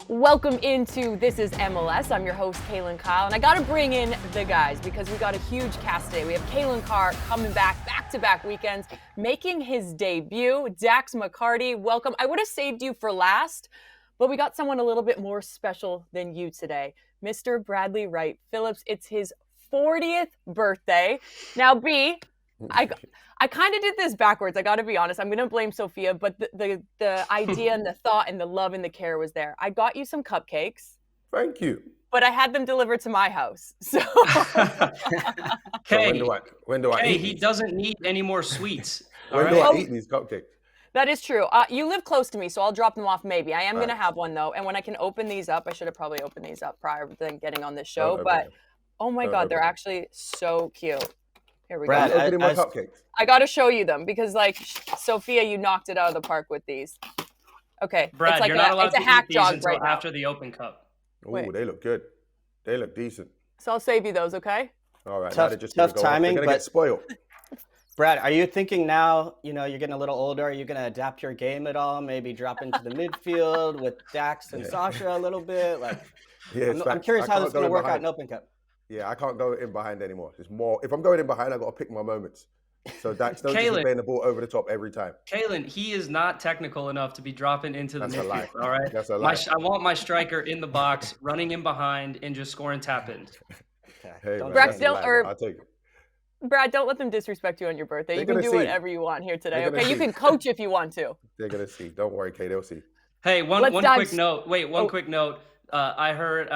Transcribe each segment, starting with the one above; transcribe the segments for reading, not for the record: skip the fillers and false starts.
Welcome into This is MLS. I'm your host, Kaylin Kyle, and I got to bring in the guys because we got a huge cast today. We have Kalen Carr coming back-to-back weekends, making his debut. Dax McCarty, welcome. I would have saved you for last, but we got someone a little bit more special than you today. Mr. Bradley Wright Phillips. It's his 40th birthday. Now, B, I kind of did this backwards. I got to be honest. I'm going to blame Sophia, but the idea and the thought and the love and the care was there. I got you some cupcakes. Thank you. But I had them delivered to my house. So, Hey, when do I eat he these? doesn't need any more sweets. When do I eat these cupcakes? That is true. You live close to me, so I'll drop them off maybe. I am going to Right. have one, though. And when I can open these up, I should have probably opened these up prior to getting on this show. Don't open But, them. oh my Don't God, open they're them. actually so cute. Here we Brad, go. Opening my cupcakes. I got to show you them because, like, Sophia, you knocked it out of the park with these. Okay. Brad, it's like you're not allowed it's a to hack eat these jog until right now. after the open cup. Wait. Oh, they look good. They look decent. So I'll save you those, okay? All right, now Tough- they're just tough gonna go off. timing, They're gonna but- get spoiled. Brad, are you thinking now, you're getting a little older, are you going to adapt your game at all? Maybe drop into the midfield with Dax and Yeah. Sasha a little bit? Like, Yeah, it's I'm facts. curious I how can't this is go going to in work out behind. in Open Cup. Yeah, I can't go in behind anymore. It's more. If I'm going in behind, I got to pick my moments. So Dax, don't just be Kaylin. playing the ball over the top every time. Kalen, he is not technical enough to be dropping into the That's a lie. midfield. All right, That's a lie. I want my striker in the box, running in behind, and just scoring tap-ins. Okay. Hey, Don't man, Brad, that's a don't- lie, or- but I'll take it. Brad, don't let them disrespect you on your birthday. They're You can gonna do see. whatever you want here today, They're gonna okay? You see. can coach if you want to. They're gonna see. Don't worry, Kay. They'll see. Hey, one Let's dive quick s- note. Wait, one Oh. quick note. I heard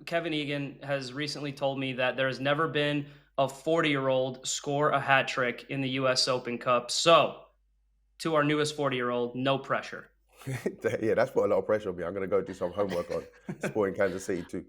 Kevin Egan has recently told me that there has never been a 40-year-old score a hat trick in the U.S. Open Cup. So, to our newest 40-year-old, no pressure. Yeah, that's put a lot of pressure on me. I'm gonna go do some homework on sporting Kansas City too.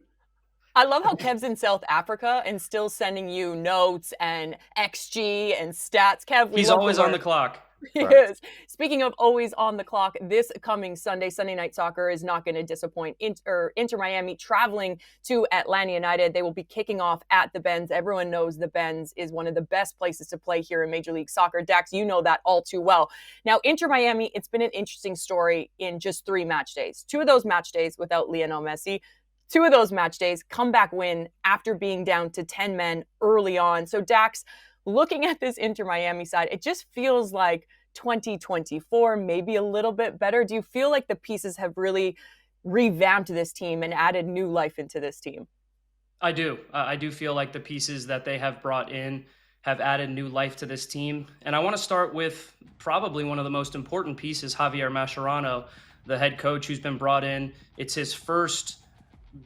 I love how Kev's in South Africa and still sending you notes and XG and stats. Kev, we He's love always the on the work. clock. He Right. is. Speaking of always on the clock, this coming Sunday Night Soccer is not going to disappoint. Inter Miami traveling to Atlanta United. They will be kicking off at the Benz. Everyone knows the Benz is one of the best places to play here in Major League Soccer. Dax, you know that all too well. Now, Inter Miami, it's been an interesting story in just 3 match days. 2 of those match days without Lionel Messi. 2 of those match days, comeback win after being down to 10 men early on. So, Dax, looking at this Inter Miami side, it just feels like 2024, maybe a little bit better. Do you feel like the pieces have really revamped this team and added new life into this team? I do. I do feel like the pieces that they have brought in have added new life to this team. And I want to start with probably one of the most important pieces, Javier Mascherano, the head coach who's been brought in. It's his first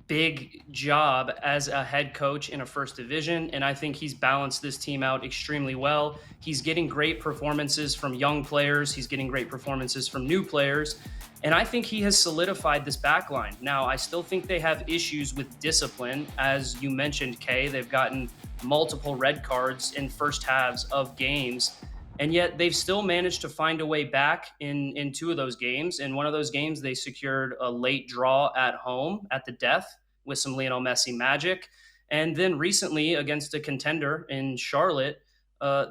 big job as a head coach in a first division, and I think he's balanced this team out extremely well. He's getting great performances from young players. He's getting great performances from new players, and I think he has solidified this back line. Now, I still think they have issues with discipline. As you mentioned, Kay, they've gotten multiple red cards in first halves of games, and yet they've still managed to find a way back in 2 of those games. In one of those games, they secured a late draw at home at the Death with some Lionel Messi magic. And then recently against a contender in Charlotte,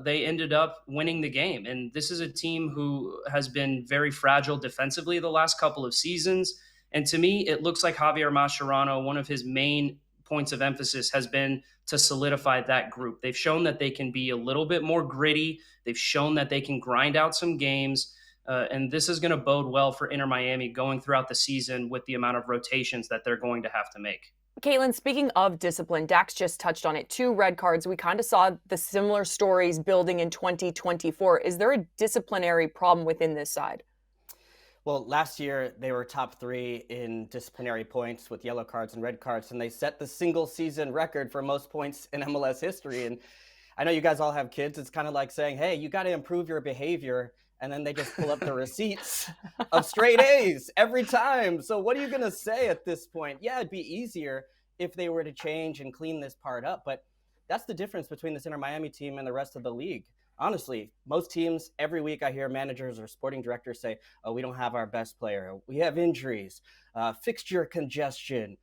they ended up winning the game. And this is a team who has been very fragile defensively the last couple of seasons. And to me, it looks like Javier Mascherano, one of his main points of emphasis has been to solidify that group. They've shown that they can be a little bit more gritty. They've shown that they can grind out some games. And this is going to bode well for Inter Miami going throughout the season with the amount of rotations that they're going to have to make. Caitlin, speaking of discipline, Dax just touched on it. 2 red cards. We kind of saw the similar stories building in 2024. Is there a disciplinary problem within this side? Well, last year they were top 3 in disciplinary points with yellow cards and red cards, and they set the single season record for most points in MLS history. And I know you guys all have kids. It's kind of like saying, hey, you got to improve your behavior. And then they just pull up the receipts of straight A's every time. So what are you going to say at this point? Yeah, it'd be easier if they were to change and clean this part up. But that's the difference between this Inter Miami team and the rest of the league. Honestly, most teams, every week I hear managers or sporting directors say, oh, we don't have our best player. We have injuries, fixture congestion.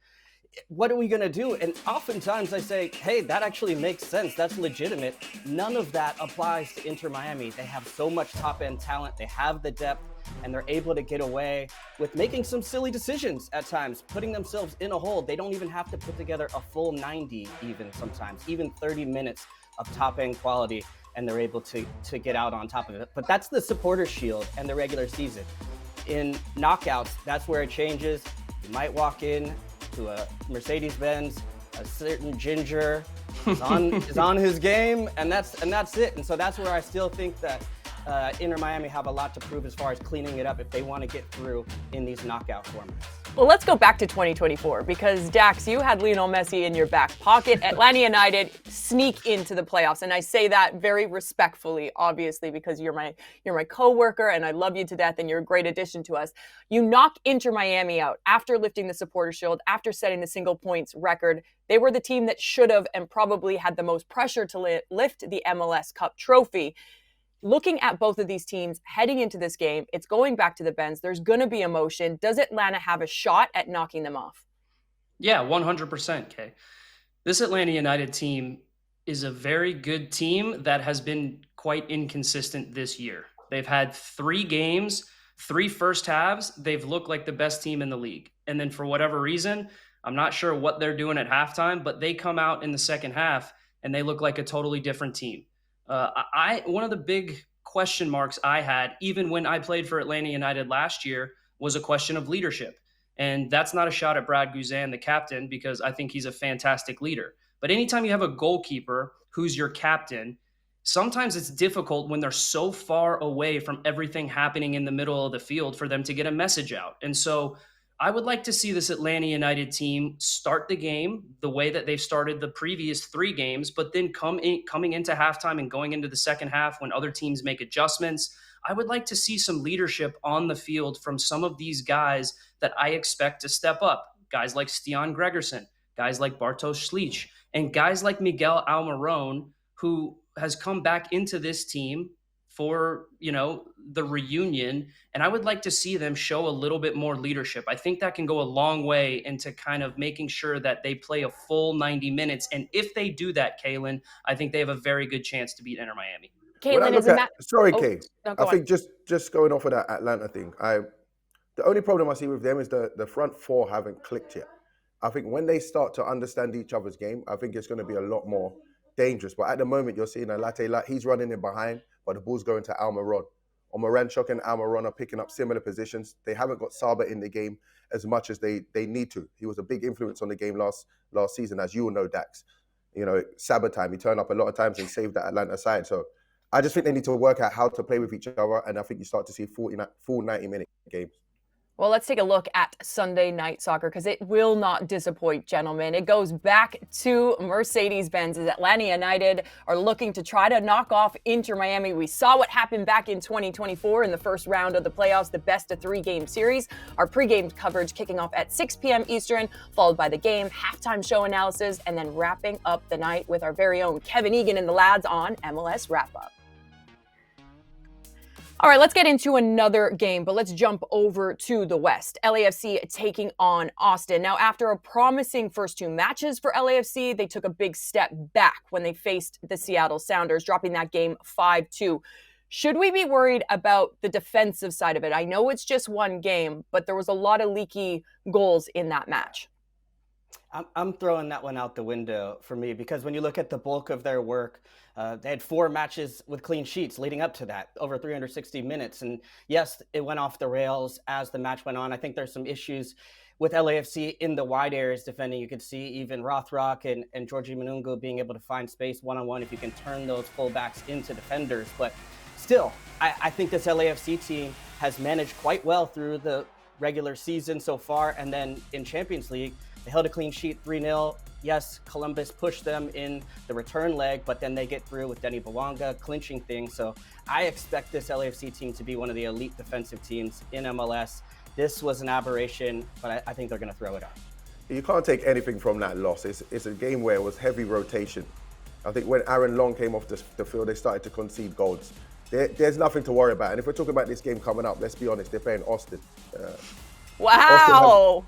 What are we going to do? And oftentimes I say, hey, that actually makes sense. That's legitimate. None of that applies to Inter Miami. They have so much top-end talent. They have the depth, and they're able to get away with making some silly decisions at times, putting themselves in a hole. They don't even have to put together a full 90 even sometimes, even 30 minutes of top-end quality, and they're able to get out on top of it. But that's the supporter shield and the regular season. In knockouts, that's where it changes. You might walk in to a Mercedes-Benz, a certain ginger is on his game, and that's it. And so that's where I still think that Inter Miami have a lot to prove as far as cleaning it up if they want to get through in these knockout formats. Well, let's go back to 2024 because, Dax, you had Lionel Messi in your back pocket. Atlanta United sneak into the playoffs, and I say that very respectfully, obviously, because you're my coworker and I love you to death and you're a great addition to us. You knock Inter Miami out after lifting the supporter shield, after setting the single points record. They were the team that should have and probably had the most pressure to lift the MLS Cup trophy. Looking at both of these teams heading into this game, it's going back to the Benz. There's going to be emotion. Does Atlanta have a shot at knocking them off? Yeah, 100%, Kay. This Atlanta United team is a very good team that has been quite inconsistent this year. They've had 3 games, 3 first halves. They've looked like the best team in the league. And then for whatever reason, I'm not sure what they're doing at halftime, but they come out in the second half and they look like a totally different team. One of the big question marks I had, even when I played for Atlanta United last year, was a question of leadership. And that's not a shot at Brad Guzan, the captain, because I think he's a fantastic leader. But anytime you have a goalkeeper who's your captain, sometimes it's difficult when they're so far away from everything happening in the middle of the field for them to get a message out. And so I would like to see this Atlanta United team start the game the way that they've started the previous 3 games, but then coming into halftime and going into the second half when other teams make adjustments. I would like to see some leadership on the field from some of these guys that I expect to step up. Guys like Stian Gregerson, guys like Bartosz Slić, and guys like Miguel Almiron, who has come back into this team for, the reunion. And I would like to see them show a little bit more leadership. I think that can go a long way into kind of making sure that they play a full 90 minutes. And if they do that, Kaylin, I think they have a very good chance to beat Inter Miami. Kaylin, Kay. I think just going off of that Atlanta thing, the only problem I see with them is the front 4 haven't clicked yet. I think when they start to understand each other's game, I think it's going to be a lot more dangerous. But at the moment, you're seeing a Latte, he's running in behind, but the ball's going to Almiron. Or Moranchuk and Almiron are picking up similar positions. They haven't got Saba in the game as much as they need to. He was a big influence on the game last season, as you all know, Dax. Saba time, he turned up a lot of times and saved that Atlanta side. So I just think they need to work out how to play with each other, and I think you start to see full 90-minute games. Well, let's take a look at Sunday night soccer because it will not disappoint, gentlemen. It goes back to Mercedes-Benz as Atlanta United are looking to try to knock off Inter Miami. We saw what happened back in 2024 in the first round of the playoffs, the best of 3-game series. Our pregame coverage kicking off at 6 p.m. Eastern, followed by the game, halftime show analysis, and then wrapping up the night with our very own Kevin Egan and the lads on MLS Wrap-Up. All right, let's get into another game, but let's jump over to the West. LAFC taking on Austin. Now, after a promising first 2 matches for LAFC, they took a big step back when they faced the Seattle Sounders, dropping that game 5-2. Should we be worried about the defensive side of it? I know it's just one game, but there was a lot of leaky goals in that match. I'm throwing that one out the window for me because when you look at the bulk of their work, they had 4 matches with clean sheets leading up to that, over 360 minutes. And yes, it went off the rails as the match went on. I think there's some issues with LAFC in the wide areas defending. You could see even Rothrock and Georgie Manungo being able to find space one-on-one if you can turn those fullbacks into defenders. But still, I think this LAFC team has managed quite well through the regular season so far. And then in Champions League, they held a clean sheet 3-0. Yes, Columbus pushed them in the return leg, but then they get through with Denny Bouanga clinching things. So I expect this LAFC team to be one of the elite defensive teams in MLS. This was an aberration, but I think they're going to throw it out. You can't take anything from that loss. It's a game where it was heavy rotation. I think when Aaron Long came off the field, they started to concede goals. There's nothing to worry about. And if we're talking about this game coming up, let's be honest, they're playing Austin. Wow!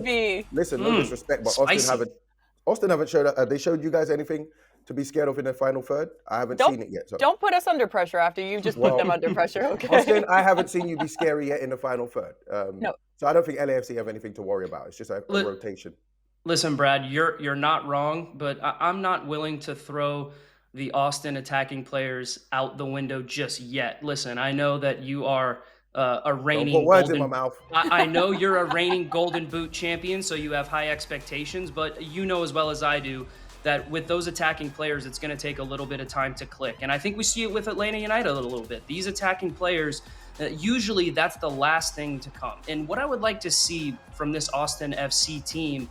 B. Listen, no disrespect, but Austin haven't showed. They showed you guys anything to be scared of in the final third? I haven't seen it yet. So. Don't put us under pressure after you just put them under pressure, okay? I was saying I haven't seen you be scary yet in the final third. No. So I don't think LAFC have anything to worry about. It's just a rotation. Listen, Brad, you're not wrong, but I'm not willing to throw the Austin attacking players out the window just yet. Listen, I know that you are a reigning Don't put words in my mouth. I know you're a reigning Golden Boot champion, so you have high expectations, but you know as well as I do that with those attacking players, it's going to take a little bit of time to click. And I think we see it with Atlanta United a little bit. These attacking players, usually that's the last thing to come. And what I would like to see from this Austin FC team,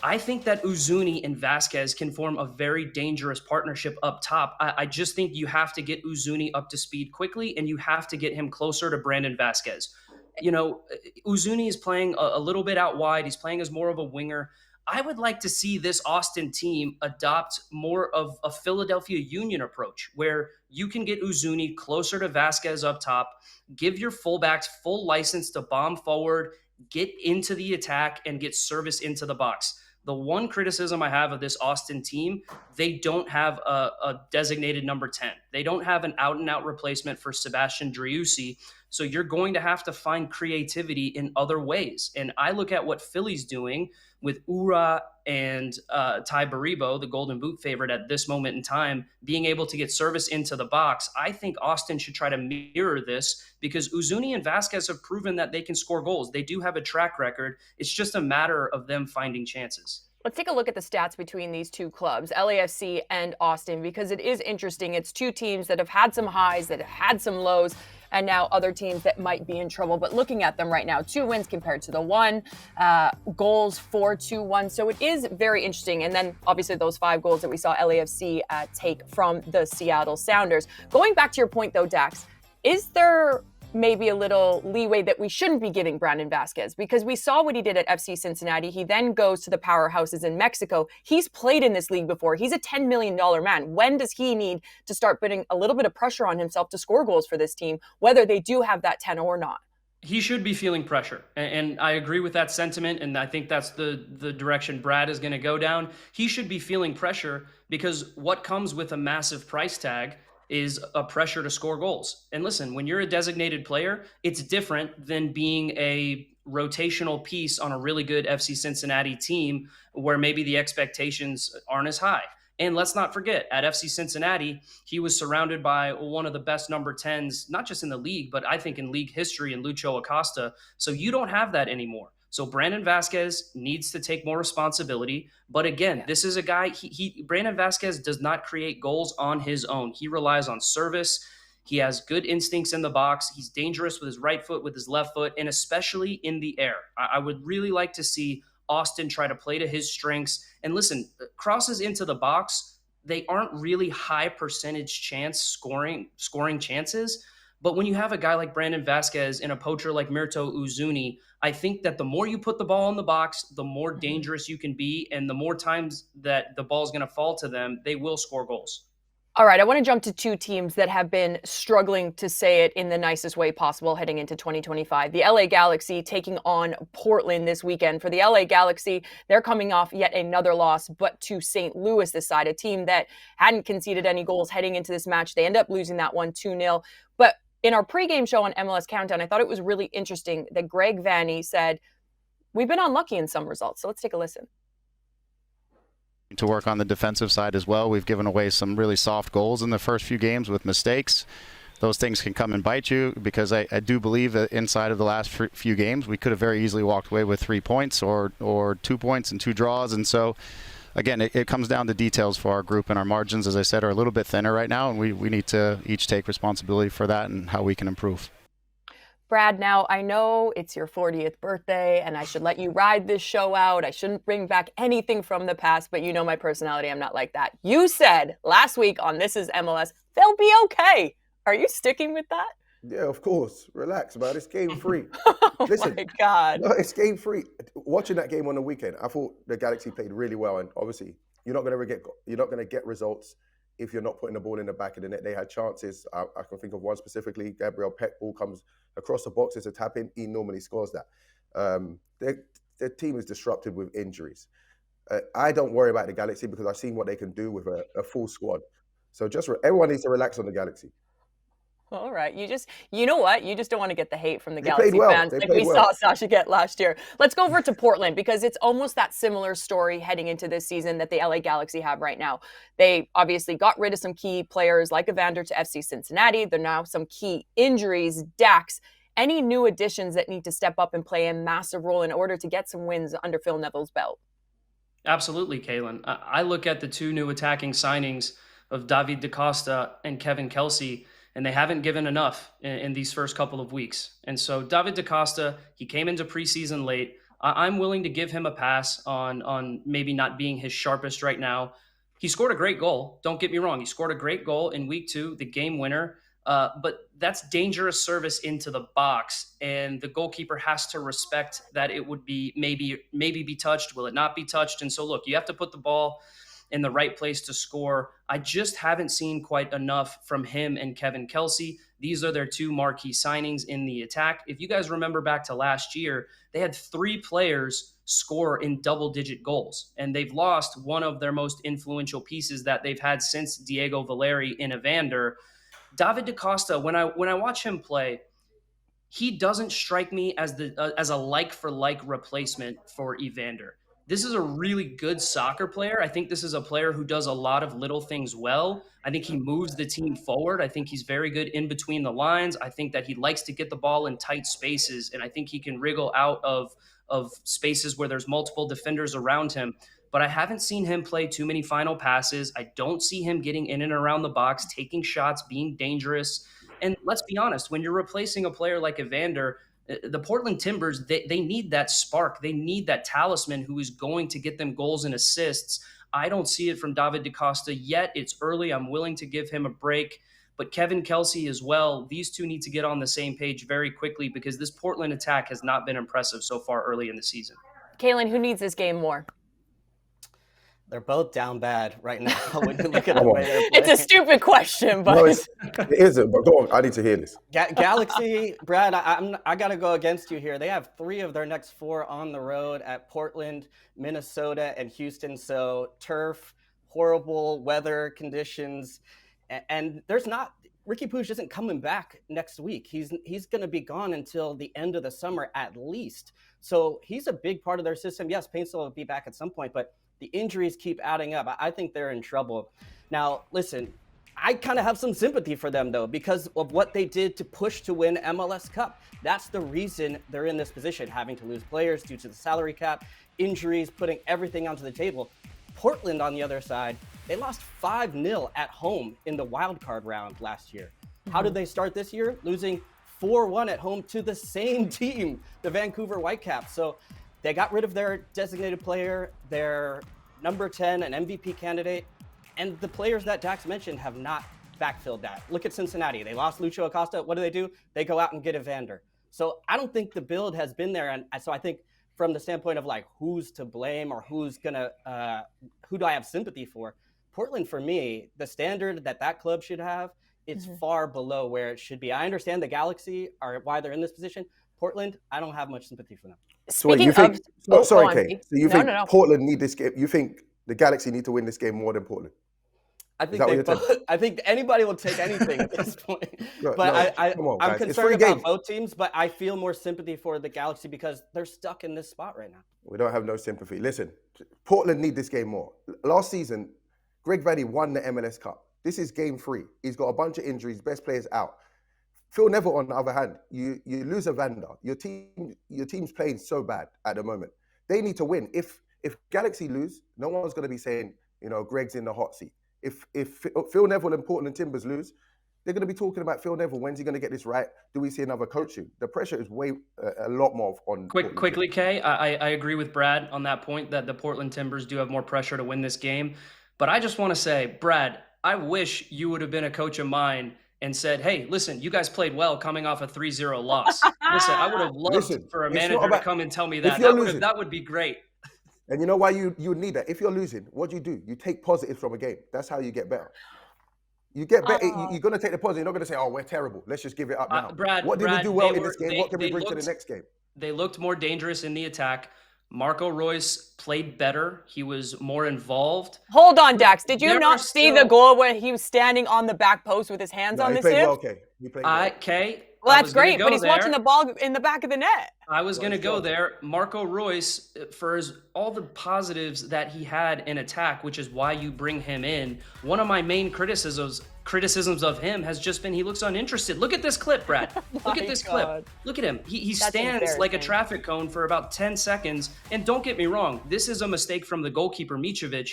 I think that Uzuni and Vasquez can form a very dangerous partnership up top. I just think you have to get Uzuni up to speed quickly, and you have to get him closer to Brandon Vasquez. You know, Uzuni is playing a little bit out wide. He's playing as more of a winger. I would like to see this Austin team adopt more of a Philadelphia Union approach, where you can get Uzuni closer to Vasquez up top, give your fullbacks full license to bomb forward, get into the attack, and get service into the box. The one criticism I have of this Austin team, they don't have a designated number 10. They don't have an out-and-out replacement for Sebastian Driussi. So you're going to have to find creativity in other ways. And I look at what Philly's doing with Ura and Ty Baribo, the Golden Boot favorite at this moment in time, being able to get service into the box. I think Austin should try to mirror this because Uzuni and Vasquez have proven that they can score goals. They do have a track record. It's just a matter of them finding chances. Let's take a look at the stats between these two clubs, LAFC and Austin, because it is interesting. It's two teams that have had some highs, that have had some lows, and now other teams that might be in trouble. But looking at them right now, 2 wins compared to the 1, goals 4-2-1. So it is very interesting. And then obviously those 5 goals that we saw LAFC take from the Seattle Sounders. Going back to your point though, Dax, is there maybe a little leeway that we shouldn't be giving Brandon Vasquez? Because we saw what he did at FC Cincinnati. He then goes to the powerhouses in Mexico. He's played in this league before. He's a $10 million man. When does he need to start putting a little bit of pressure on himself to score goals for this team, whether they do have that 10 or not? He should be feeling pressure. And I agree with that sentiment. And I think that's the direction Brad is going to go down. He should be feeling pressure because what comes with a massive price tag is a pressure to score goals. And listen, when you're a designated player, it's different than being a rotational piece on a really good FC Cincinnati team where maybe the expectations aren't as high. And let's not forget, at FC Cincinnati, he was surrounded by one of the best number 10s, not just in the league, but I think in league history in Lucho Acosta. So you don't have that anymore. So Brandon Vasquez needs to take more responsibility. But again, this is a guy, Brandon Vasquez does not create goals on his own. He relies on service. He has good instincts in the box. He's dangerous with his right foot, with his left foot, and especially in the air. I would really like to see Austin try to play to his strengths. And listen, crosses into the box, they aren't really high percentage chance scoring chances. But when you have a guy like Brandon Vasquez and a poacher like Mirto Uzuni, I think that the more you put the ball in the box, the more dangerous you can be. And the more times that the ball is going to fall to them, they will score goals. All right, I want to jump to 2 teams that have been struggling, to say it in the nicest way possible, heading into 2025. The LA Galaxy taking on Portland this weekend. For the LA Galaxy, they're coming off yet another loss, but to St. Louis this side, a team that hadn't conceded any goals heading into this match. They end up losing that one 2-0. But in our pregame show on MLS Countdown, I thought it was really interesting that Greg Vanney said, we've been unlucky in some results. So let's take a listen. To work on the defensive side as well. We've given away some really soft goals in the first few games with mistakes. Those things can come and bite you because I do believe that inside of the last few games, we could have very easily walked away with 3 points or 2 points and 2 draws. And so, again, it comes down to details for our group, and our margins, as I said, are a little bit thinner right now, and we need to each take responsibility for that and how we can improve. Brad, now I know it's your 40th birthday and I should let you ride this show out. I shouldn't bring back anything from the past, but you know my personality. I'm not like that. You said last week on This Is MLS, they'll be okay. Are you sticking with that? Yeah, of course. Relax, man. It's game free. Oh Listen, my God. No, it's game free. Watching that game on the weekend, I thought the Galaxy played really well, and obviously you're not going to get results if you're not putting the ball in the back of the net. They had chances. I can think of one specifically. Gabriel Peck ball comes across the box as a tap in. He normally scores that. Their team is disrupted with injuries. I don't worry about the Galaxy because I've seen what they can do with a full squad. So everyone needs to relax on the Galaxy. All right. You know what? You just don't want to get the hate from the They played Galaxy well. fans They like played we well. saw Sasha get last year. Let's go over to Portland because it's almost that similar story heading into this season that the LA Galaxy have right now. They obviously got rid of some key players like Evander to FC Cincinnati. There are now some key injuries. Dax, any new additions that need to step up and play a massive role in order to get some wins under Phil Neville's belt? Absolutely, Kaylin. I look at the two new attacking signings of David DaCosta and Kevin Kelsey, and they haven't given enough in these first couple of weeks. And so David DaCosta, he came into preseason late. I'm willing to give him a pass on maybe not being his sharpest right now. He scored a great goal. Don't get me wrong. He scored a great goal in week 2, the game winner. But that's dangerous service into the box, and the goalkeeper has to respect that it would be maybe be touched. Will it not be touched? And so, look, you have to put the ball in the right place to score. I just haven't seen quite enough from him and Kevin Kelsey. These are their two marquee signings in the attack. If you guys remember back to last year, they had 3 players score in double-digit goals, and they've lost one of their most influential pieces that they've had since Diego Valeri in Evander. David DaCosta, when I watch him play, he doesn't strike me as a like-for-like replacement for Evander. This is a really good soccer player. I think this is a player who does a lot of little things well. I think he moves the team forward. I think he's very good in between the lines. I think that he likes to get the ball in tight spaces, and I think he can wriggle out of spaces where there's multiple defenders around him. But I haven't seen him play too many final passes. I don't see him getting in and around the box, taking shots, being dangerous. And let's be honest, when you're replacing a player like Evander, the Portland Timbers, they need that spark. They need that talisman who is going to get them goals and assists. I don't see it from David DaCosta yet. It's early. I'm willing to give him a break. But Kevin Kelsey as well, these two need to get on the same page very quickly because this Portland attack has not been impressive so far early in the season. Kaylin, who needs this game more? They're both down bad right now when you look at the way they're playing. It's a stupid question, but No, it isn't. But go on, I need to hear this. Galaxy, Brad, I got to go against you here. They have 3 of their next 4 on the road at Portland, Minnesota, and Houston. So turf, horrible weather conditions, and there's not. Ricky Puig isn't coming back next week. He's going to be gone until the end of the summer at least. So he's a big part of their system. Yes, Paintsel will be back at some point, but the injuries keep adding up. I think they're in trouble. Now, listen, I kind of have some sympathy for them, though, because of what they did to push to win MLS Cup. That's the reason they're in this position, having to lose players due to the salary cap, injuries, putting everything onto the table. Portland, on the other side, they lost 5-0 at home in the wild card round last year. How did they start this year? Losing 4-1 at home to the same team, the Vancouver Whitecaps. So they got rid of their designated player, their number 10, an MVP candidate, and the players that Dax mentioned have not backfilled that. Look at Cincinnati. They lost Lucho Acosta. What do? They go out and get Evander. So I don't think the build has been there. And so I think from the standpoint of like who's to blame or who do I have sympathy for, Portland, for me, the standard that club should have, it's far below where it should be. I understand the Galaxy are why they're in this position. Portland, I don't have much sympathy for them. So wait, you think? Sorry, Kate. So you think Portland need this game? You think the Galaxy need to win this game more than Portland? I think anybody will take anything at this point. I'm concerned about both teams, but I feel more sympathy for the Galaxy because they're stuck in this spot right now. We don't have no sympathy. Listen, Portland need this game more. Last season, Greg Vanny won the MLS Cup. This is game 3. He's got a bunch of injuries, best players out. Phil Neville, on the other hand, you lose Evander. Your team's playing so bad at the moment. They need to win. If Galaxy lose, no one's going to be saying, Greg's in the hot seat. If Phil Neville and Portland Timbers lose, they're going to be talking about Phil Neville. When's he going to get this right? Do we see another coaching? The pressure is a lot more on. Quickly, Kay, I agree with Brad on that point that the Portland Timbers do have more pressure to win this game. But I just want to say, Brad, I wish you would have been a coach of mine and said, hey, listen, you guys played well coming off a 3-0 loss. Listen, I would have loved for a manager to come and tell me that. That would be great. And you know why you would need that? If you're losing, what do? You take positives from a game. That's how you get better. You get better. You're going to take the positive. You're not going to say, oh, we're terrible. Let's just give it up now. Brad, what did we do well in this game? What can we bring to the next game? They looked more dangerous in the attack. Marco Reus played better. He was more involved. Hold on, Dax. Did you There not are see still- the goal where he was standing on the back post with his hands on he his played hips? well, okay. He played well. Okay. Well, I that's was gonna great, go but he's there. watching the ball in the back of the net. I was going to his go job. there. Marco Reus, for all the positives that he had in attack, which is why you bring him in, one of my main criticisms of him has just been he looks uninterested. Look at this clip, Brad. Look at this clip. Look at him. He stands like a traffic cone for about 10 seconds. And don't get me wrong, this is a mistake from the goalkeeper, Mitrovic.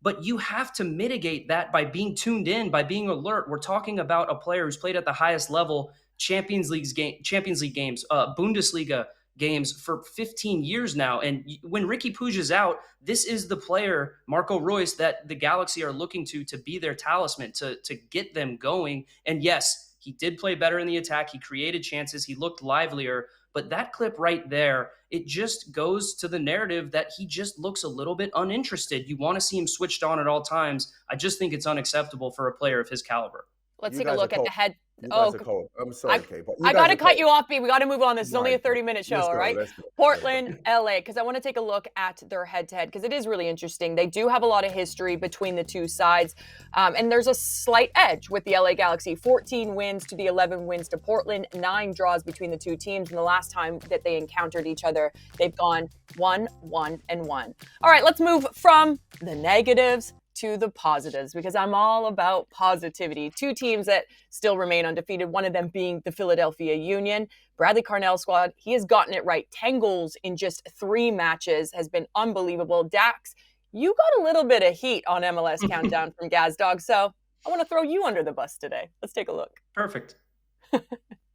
But you have to mitigate that by being tuned in, by being alert. We're talking about a player who's played at the highest level, Champions League games, Bundesliga games for 15 years now. And when Ricky Puig is out, this is the player, Marco Reus, that the Galaxy are looking to be their talisman, to get them going. And yes, he did play better in the attack. He created chances. He looked livelier. But that clip right there, it just goes to the narrative that he just looks a little bit uninterested. You want to see him switched on at all times. I just think it's unacceptable for a player of his caliber. Let's take a look at the head. You guys are cold. I'm sorry, Kay, but I got to cut you off, B. We got to move on. This is only a 30-minute show, all right? Portland, LA, because I want to take a look at their head-to-head, because it is really interesting. They do have a lot of history between the two sides, and there's a slight edge with the LA Galaxy. 14 wins to the 11 wins to Portland, 9 draws between the two teams, and the last time that they encountered each other, they've gone 1-1-1. All right, let's move from the negatives to the positives, because I'm all about positivity. Two teams that still remain undefeated, one of them being the Philadelphia Union. Bradley Carnell's squad, he has gotten it right. 10 goals in just 3 matches has been unbelievable. Dax, you got a little bit of heat on MLS Countdown from Gazdog, so I want to throw you under the bus today. Let's take a look. Perfect.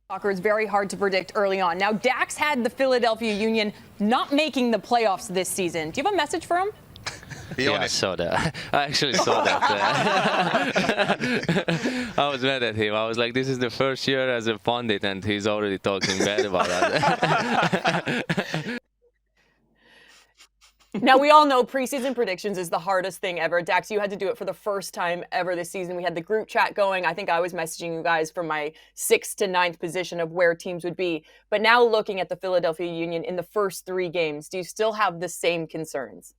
Soccer is very hard to predict early on. Now, Dax had the Philadelphia Union not making the playoffs this season. Do you have a message for him? Yeah, I saw that. I actually saw that. I was mad at him. I was like, this is the first year as a pundit, and he's already talking bad about us. Now, we all know preseason predictions is the hardest thing ever. Dax, you had to do it for the first time ever this season. We had the group chat going. I think I was messaging you guys from my 6th to 9th position of where teams would be. But now looking at the Philadelphia Union in the first 3 games, do you still have the same concerns?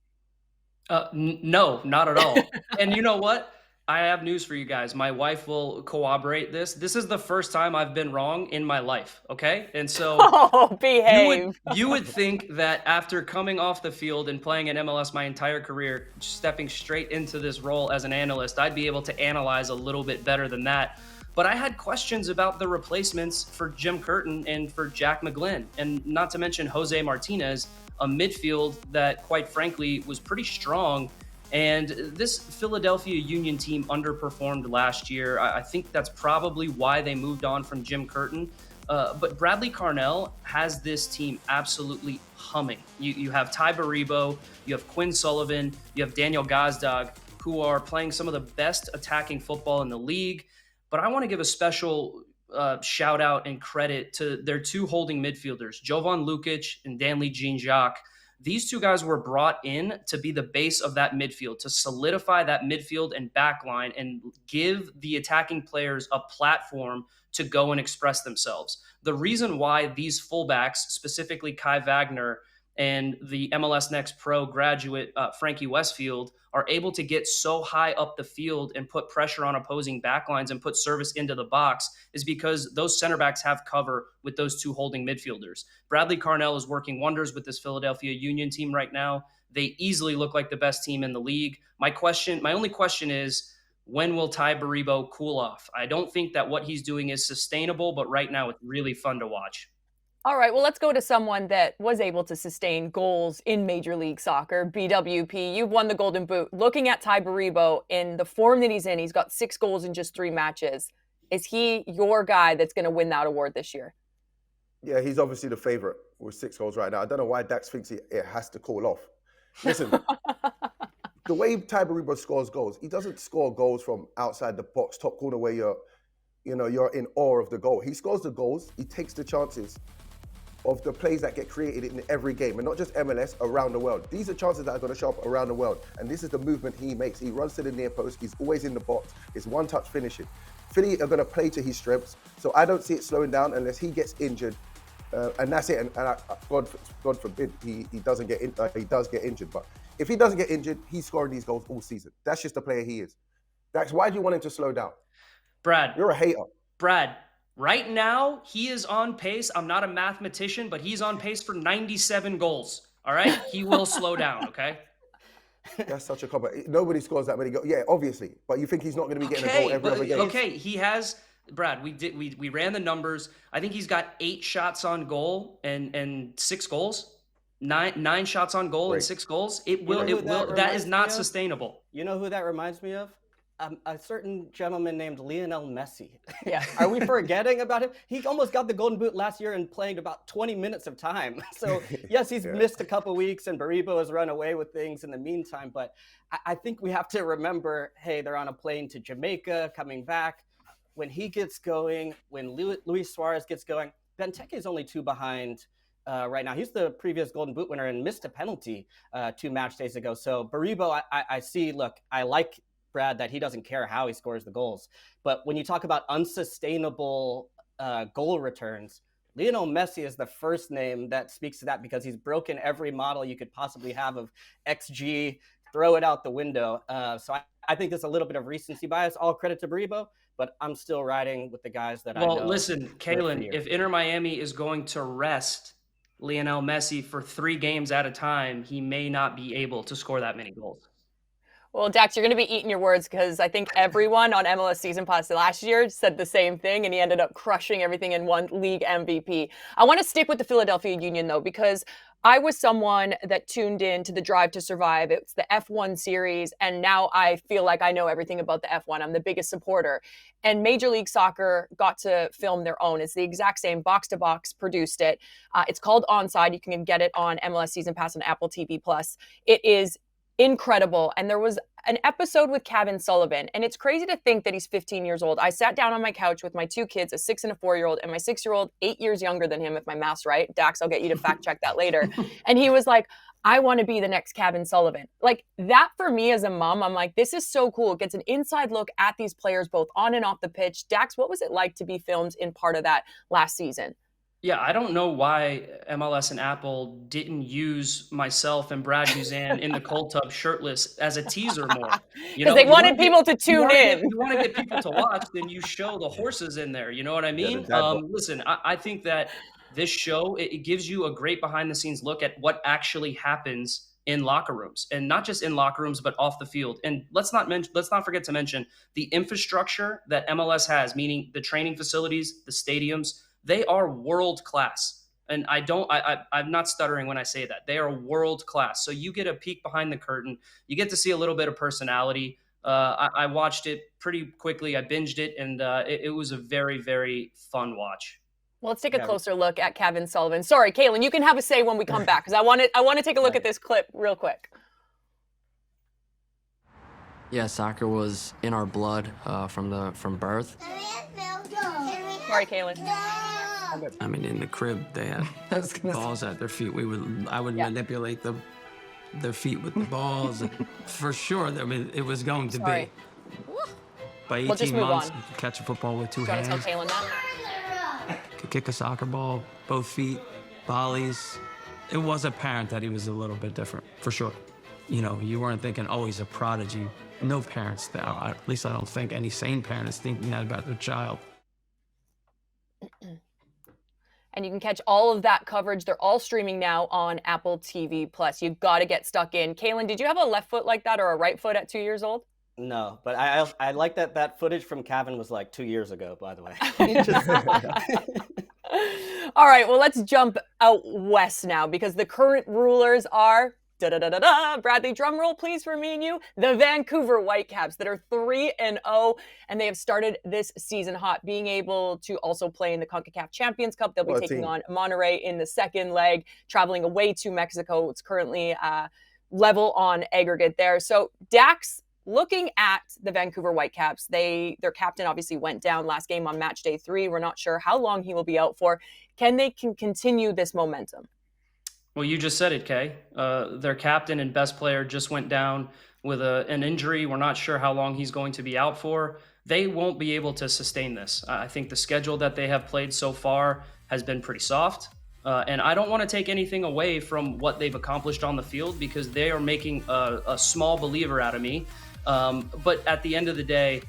No, not at all. And you know what? I have news for you guys. My wife will corroborate this. This is the first time I've been wrong in my life, okay? And so behave. You would think that after coming off the field and playing in MLS my entire career, stepping straight into this role as an analyst, I'd be able to analyze a little bit better than that. But I had questions about the replacements for Jim Curtin and for Jack McGlynn, and not to mention Jose Martinez, a midfield that, quite frankly, was pretty strong. And this Philadelphia Union team underperformed last year. I think that's probably why they moved on from Jim Curtin. But Bradley Carnell has this team absolutely humming. You have Ty Baribo, you have Quinn Sullivan, you have Daniel Gazdog, who are playing some of the best attacking football in the league. But I want to give a special shout out and credit to their 2 holding midfielders, Jovan Lukic and Danley Jean-Jacques. These 2 guys were brought in to be the base of that midfield, to solidify that midfield and back line and give the attacking players a platform to go and express themselves. The reason why these fullbacks, specifically Kai Wagner and the MLS Next Pro graduate Frankie Westfield, are able to get so high up the field and put pressure on opposing backlines and put service into the box is because those center backs have cover with those 2 holding midfielders. Bradley Carnell is working wonders with this Philadelphia Union team right now. They easily look like the best team in the league. My only question is, when will Ty Baribo cool off? I don't think that what he's doing is sustainable, but right now it's really fun to watch. All right, well, let's go to someone that was able to sustain goals in Major League Soccer, BWP. You've won the Golden Boot. Looking at Ty Baribo in the form that he's in, he's got 6 goals in just 3 matches. Is he your guy that's going to win that award this year? Yeah, he's obviously the favorite with 6 goals right now. I don't know why Dax thinks it has to call off. Listen, the way Ty Baribo scores goals, he doesn't score goals from outside the box, top corner where you're in awe of the goal. He scores the goals, he takes the chances of the plays that get created in every game, and not just MLS, around the world. These are chances that are going to show up around the world, and this is the movement he makes. He runs to the near post, he's always in the box, it's one-touch finishing. Philly are going to play to his strengths, so I don't see it slowing down unless he gets injured and that's it. And God forbid he does get injured. But if he doesn't get injured, he's scoring these goals all season. That's just the player he is. Dax, why do you want him to slow down? Brad, you're a hater. Brad, right now he is on pace. I'm not a mathematician, but he's on pace for 97 goals. All right, he will slow down. Okay. That's such a comment. Nobody scores that many goals. Yeah, obviously. But you think he's not going to be getting a goal every other game? Okay, he has. Brad, we ran the numbers. I think he's got 8 shots on goal and 6 goals. Nine shots on goal and 6 goals. That is not sustainable. You know who that reminds me of? A certain gentleman named Lionel Messi. Yeah. Are we forgetting about him? He almost got the Golden Boot last year and playing about 20 minutes of time. So yes, he's missed a couple weeks and Baribo has run away with things in the meantime. But I think we have to remember, hey, they're on a plane to Jamaica, coming back. When he gets going, when Luis Suarez gets going, Benteke is only 2 behind right now. He's the previous Golden Boot winner and missed a penalty 2 match days ago. So Baribo, I see, look, I like Brad that he doesn't care how he scores the goals. But when you talk about unsustainable goal returns, Lionel Messi is the first name that speaks to that because he's broken every model you could possibly have of XG, throw it out the window. So I think there's a little bit of recency bias. All credit to Baribo, but I'm still riding with the guys that I know. Well, listen, Kalen, if Inter Miami is going to rest Lionel Messi for 3 games at a time, he may not be able to score that many goals. Well, Dax, you're going to be eating your words because I think everyone on MLS Season Pass last year said the same thing, and he ended up crushing everything and won league MVP. I want to stick with the Philadelphia Union, though, because I was someone that tuned in to the Drive to Survive. It's the F1 series, and now I feel like I know everything about the F1. I'm the biggest supporter. And Major League Soccer got to film their own. It's the exact same. Box to Box produced it. It's called Onside. You can get it on MLS Season Pass and Apple TV+. It is incredible. And there was an episode with Kevin Sullivan, and it's crazy to think that he's 15 years old. I sat down on my couch with my 2 kids, a 6 and a 4-year-old, and my 6-year-old, 8 years younger than him, if my math's right. Dax, I'll get you to fact check that later. And he was like, I want to be the next Kevin Sullivan. Like, that for me as a mom, I'm like, this is so cool. It gets an inside look at these players, both on and off the pitch. Dax, what was it like to be filmed in part of that last season? Yeah, I don't know why MLS and Apple didn't use myself and Brad Guzan in the cold tub shirtless as a teaser more. Because they wanted people to tune in. You want to get people to watch, then you show the horses in there. You know what I mean? Listen, I think that this show, it gives you a great behind-the-scenes look at what actually happens in locker rooms, and not just in locker rooms, but off the field. And let's not forget to mention the infrastructure that MLS has, meaning the training facilities, the stadiums. They are world class. And I'm not stuttering when I say that. They are world class. So you get a peek behind the curtain. You get to see a little bit of personality. I watched it pretty quickly. I binged it, and it was a very, very fun watch. Well, let's take a closer look at Kevin Sullivan. Sorry, Kaylin, you can have a say when we come back, because I want to take a look at this clip real quick. Yeah, soccer was in our blood from birth. Sorry, Kaylin. I mean, in the crib, they had balls at their feet. I would manipulate their feet with the balls. And for sure, I mean, it was going to be. By 18 months, you could catch a football with 2 hands. Do you want to tell Kaylin that? Could kick a soccer ball, both feet, volleys. It was apparent that he was a little bit different, for sure. You know, you weren't thinking, oh, he's a prodigy. No parents, at least I don't think any sane parent is thinking that about their child. And you can catch all of that coverage. They're all streaming now on Apple TV+. You've got to get stuck in. Kaylin, did you have a left foot like that or a right foot at 2 years old? No, but I like that footage from Kevin was like 2 years ago, by the way. All right, well, let's jump out west now, because the current rulers are Bradley, drum roll, please, for me and you. The Vancouver Whitecaps that are 3-0, and they have started this season hot, being able to also play in the CONCACAF Champions Cup. They'll be taking on Monterrey in the second leg, traveling away to Mexico. It's currently level on aggregate there. So, Dax, looking at the Vancouver Whitecaps, their captain obviously went down last game on Matchday 3. We're not sure how long he will be out for. Can they continue this momentum? Well, you just said it, Kay. Their captain and best player just went down with an injury. We're not sure how long he's going to be out for. They won't be able to sustain this. I think the schedule that they have played so far has been pretty soft. And I don't want to take anything away from what they've accomplished on the field, because they are making a small believer out of me. But at the end of the day,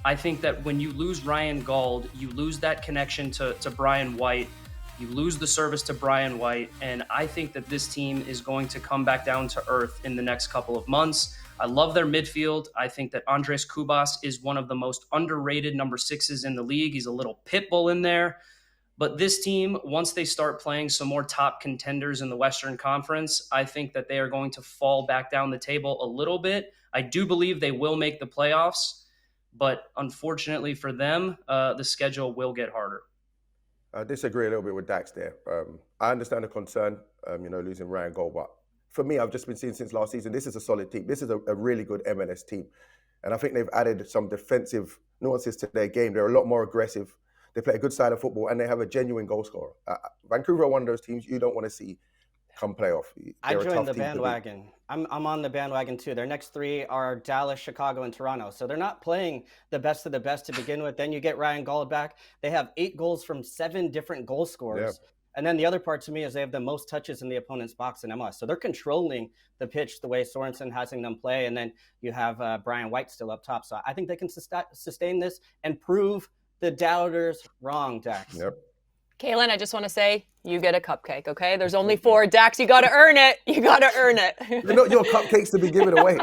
I think that when you lose Ryan Gauld, you lose that connection to Brian White. You lose the service to Brian White. And I think that this team is going to come back down to earth in the next couple of months. I love their midfield. I think that Andres Kubas is one of the most underrated number 6s in the league. He's a little pit bull in there. But this team, once they start playing some more top contenders in the Western Conference, I think that they are going to fall back down the table a little bit. I do believe they will make the playoffs, but unfortunately for them, the schedule will get harder. I disagree a little bit with Dax there. I understand the concern, losing Ryan Gauld, but for me, I've just been seeing since last season, this is a solid team. This is a really good MLS team. And I think they've added some defensive nuances to their game. They're a lot more aggressive. They play a good side of football, and they have a genuine goal scorer. Vancouver are one of those teams you don't want to see come playoff. I joined the bandwagon. I'm on the bandwagon too. Their next 3 are Dallas, Chicago, and Toronto. So they're not playing the best of the best to begin with. Then you get Ryan Gauld back. They have 8 goals from 7 different goal scorers. Yeah. And then the other part to me is they have the most touches in the opponent's box in MLS. So they're controlling the pitch the way Sorensen has them play. And then you have Brian White still up top. So I think they can sustain this and prove the doubters wrong, Dax. Yep. Kaylin, I just want to say, you get a cupcake, okay? There's only 4. Dax, you got to earn it. You got to earn it. They're not your cupcakes to be given away.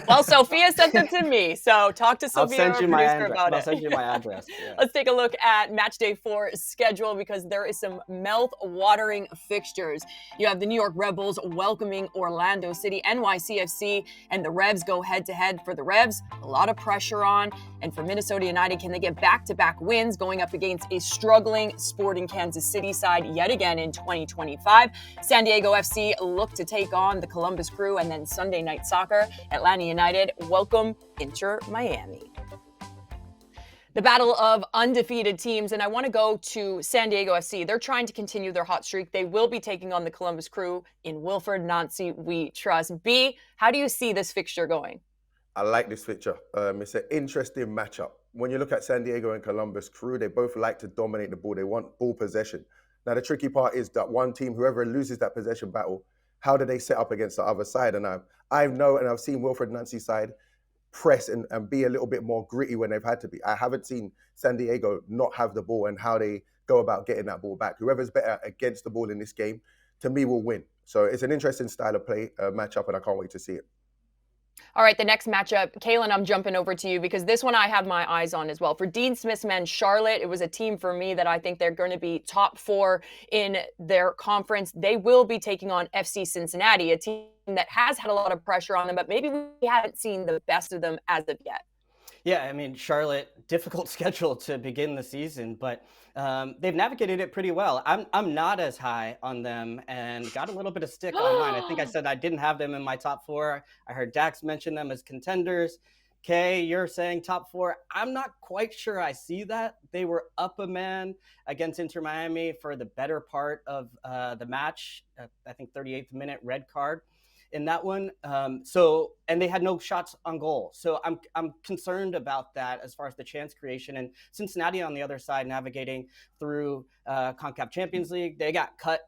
Well, Sophia sent them to me, so talk to Sophia, our producer, about it. I'll send you my address. Yeah. Let's take a look at Matchday 4 schedule, because there is some mouth-watering fixtures. You have the New York Rebels welcoming Orlando City, NYCFC, and the Revs go head-to-head. For the Revs, a lot of pressure on. And for Minnesota United, can they get back-to-back wins going up against a struggling Sporting Kansas City side yet again in 2025? San Diego FC look to take on the Columbus Crew, and then Sunday Night Soccer, Atlanta United welcome Inter Miami. The battle of undefeated teams, and I want to go to San Diego FC. They're trying to continue their hot streak. They will be taking on the Columbus Crew in Wilfred Nancy we trust. B, how do you see this fixture going? I like this fixture. It's an interesting matchup. When you look at San Diego and Columbus Crew, they both like to dominate the ball. They want ball possession. Now, the tricky part is that one team, whoever loses that possession battle, how do they set up against the other side? And I know, and I've seen Wilfred Nancy's side press and be a little bit more gritty when they've had to be. I haven't seen San Diego not have the ball and how they go about getting that ball back. Whoever's better against the ball in this game, to me, will win. So it's an interesting style of play, matchup, and I can't wait to see it. All right, the next matchup, Kaylin, I'm jumping over to you, because this one I have my eyes on as well. For Dean Smith's men, Charlotte, it was a team for me that I think they're going to be top 4 in their conference. They will be taking on FC Cincinnati, a team that has had a lot of pressure on them, but maybe we haven't seen the best of them as of yet. Yeah, I mean, Charlotte, difficult schedule to begin the season, but they've navigated it pretty well. I'm not as high on them and got a little bit of stick online. I think I said I didn't have them in my top 4. I heard Dax mention them as contenders. Kay, you're saying top 4. I'm not quite sure I see that. They were up a man against Inter Miami for the better part of the match. I think 38th minute red card in that one. And they had no shots on goal. So I'm concerned about that as far as the chance creation. And Cincinnati on the other side, navigating through CONCACAF Champions League, they got cut,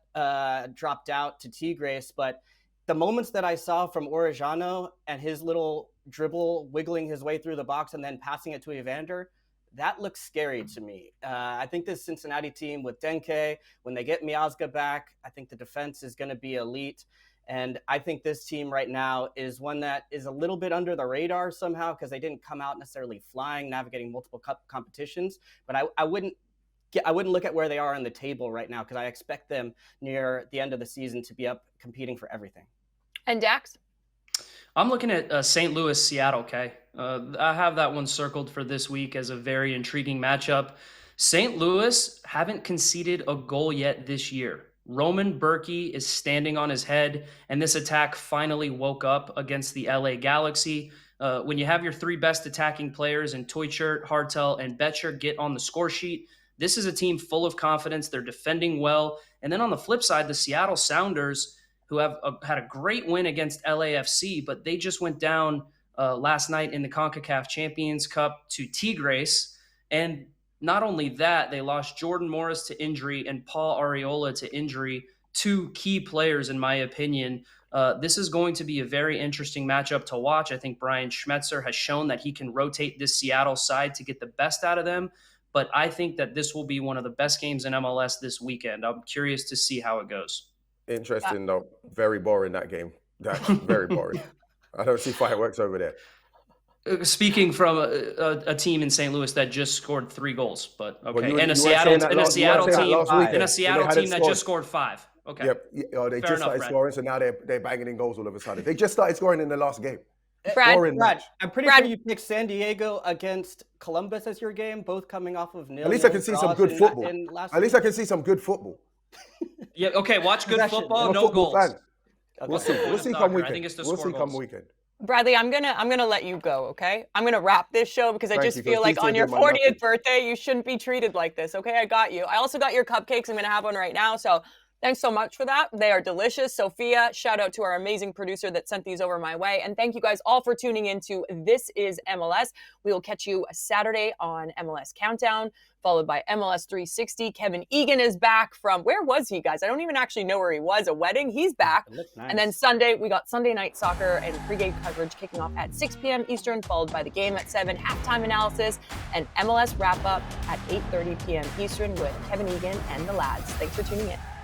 dropped out to Tigres. But the moments that I saw from Orejano and his little dribble, wiggling his way through the box and then passing it to Evander, that looks scary to me. I think this Cincinnati team with Denke, when they get Miazga back, I think the defense is going to be elite. And I think this team right now is one that is a little bit under the radar somehow, because they didn't come out necessarily flying, navigating multiple cup competitions. But I wouldn't look at where they are on the table right now, because I expect them near the end of the season to be up competing for everything. And Dax? I'm looking at St. Louis, Seattle, Kay. I have that one circled for this week as a very intriguing matchup. St. Louis haven't conceded a goal yet this year. Roman Berkey is standing on his head, and this attack finally woke up against the LA Galaxy. When you have your 3 best attacking players in Teutschert, Hartel, and Betcher get on the score sheet, this is a team full of confidence. They're defending well. And then on the flip side, the Seattle Sounders, who have had a great win against LAFC, but they just went down last night in the CONCACAF Champions Cup to Tigres. And not only that, they lost Jordan Morris to injury and Paul Arriola to injury. two key players, in my opinion. This is going to be a very interesting matchup to watch. I think Brian Schmetzer has shown that he can rotate this Seattle side to get the best out of them. But I think that this will be one of the best games in MLS this weekend. I'm curious to see how it goes. Interesting, though. Very boring, that game. That's very boring. I don't see fireworks over there. Speaking from a team in St. Louis that just scored 3 goals, but okay, well, and a Seattle team that scored. just scored 5. Okay. Yep. They just started scoring, so now they're banging in goals all of a sudden. They just started scoring in the last game. Brad, I'm pretty sure you picked San Diego against Columbus as your game, both coming off of nil. At least I can see some good football. At least I can see some good football. Yeah. Okay. Watch good football. No goals. We'll see. We'll see come weekend. We'll see come weekend. Bradley, I'm gonna let you go, okay? I'm gonna wrap this show because I just feel like on your 40th birthday, you shouldn't be treated like this, okay? I got you. I also got your cupcakes. I'm gonna have one right now, so thanks so much for that. They are delicious. Sophia, shout out to our amazing producer that sent these over my way. And thank you guys all for tuning in to This is MLS. We will catch you Saturday on MLS Countdown, followed by MLS 360. Kevin Egan is back from, where was he, guys? I don't even actually know where he was. A wedding? He's back. Nice. And then Sunday, we got Sunday Night Soccer and pregame coverage kicking off at 6 p.m. Eastern, followed by the game at 7, halftime analysis, and MLS wrap-up at 8:30 p.m. Eastern with Kevin Egan and the lads. Thanks for tuning in.